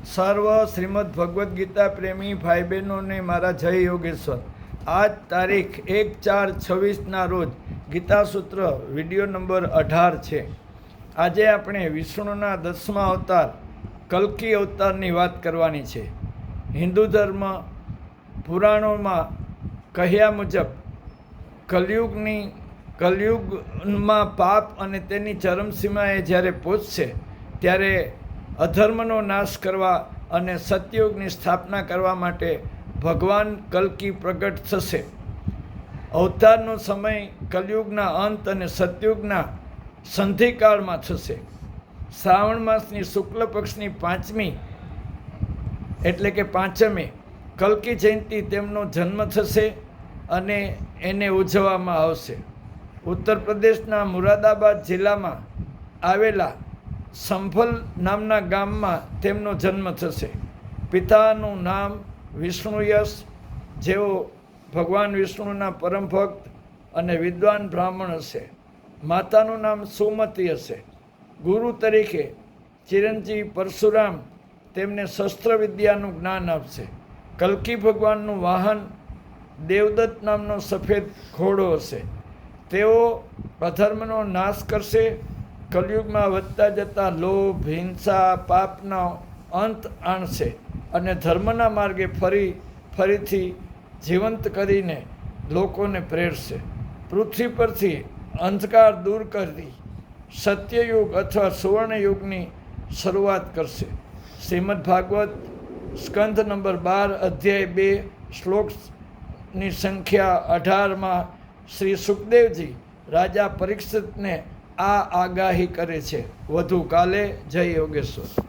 સર્વ શ્રીમદ ભગવદ્ ગીતા પ્રેમી ભાઈ બહેનોને મારા જય યોગેશ્વર. આજ તારીખ 1/4/26ના રોજ ગીતા સૂત્ર વિડીયો નંબર 18 છે. આજે આપણે વિષ્ણુના 10મા અવતાર કલ્કી અવતારની વાત કરવાની છે. હિન્દુ ધર્મ પુરાણોમાં કહ્યા મુજબ કલયુગમાં પાપ અને તેની ચરમસીમાએ જ્યારે પહોંચશે ત્યારે અધર્મનો નાશ કરવા અને સતયુગની સ્થાપના કરવા માટે ભગવાન કલ્કી પ્રગટ થશે. અવતારનો સમય કલયુગના અંત અને સતયુગના સંધિકાળમાં થશે. શ્રાવણ માસની શુક્લ પક્ષની 5મી એટલે કે 5મે કલ્કી જયંતિ તેમનો જન્મ થશે અને એને ઉજવવામાં આવશે. ઉત્તર પ્રદેશના મુરાદાબાદ જિલ્લામાં આવેલા સંભલ નામના ગામમાં તેમનો જન્મ થશે. પિતાનું નામ વિષ્ણુયશ, જેઓ ભગવાન વિષ્ણુના પરમ ભક્ત અને વિદ્વાન બ્રાહ્મણ હશે. માતાનું નામ સુમતી હશે. ગુરુ તરીકે ચિરંજીવ પરશુરામ તેમને શસ્ત્ર વિદ્યાનું જ્ઞાન આપશે. કલ્કી ભગવાનનું વાહન દેવદત્ત નામનો સફેદ ઘોડો હશે. તેઓ અધર્મનો નાશ કરશે. કલયુગમાં વધતા જતા લોભ, હિંસા, પાપનો અંત આણશે અને ધર્મના માર્ગે ફરીથી જીવંત કરીને લોકોને પ્રેરશે. પૃથ્વી પરથી અંધકાર દૂર કરી સત્યયુગ અથવા સુવર્ણયુગની શરૂઆત કરશે. શ્રીમદ ભાગવત સ્કંધ નંબર 12 અધ્યાય 2 શ્લોકની સંખ્યા 18માં શ્રી સુખદેવજી રાજા પરીક્ષિતને આ આગાહી કરે છે. વધુ કાલે. જય યોગેશ્વર.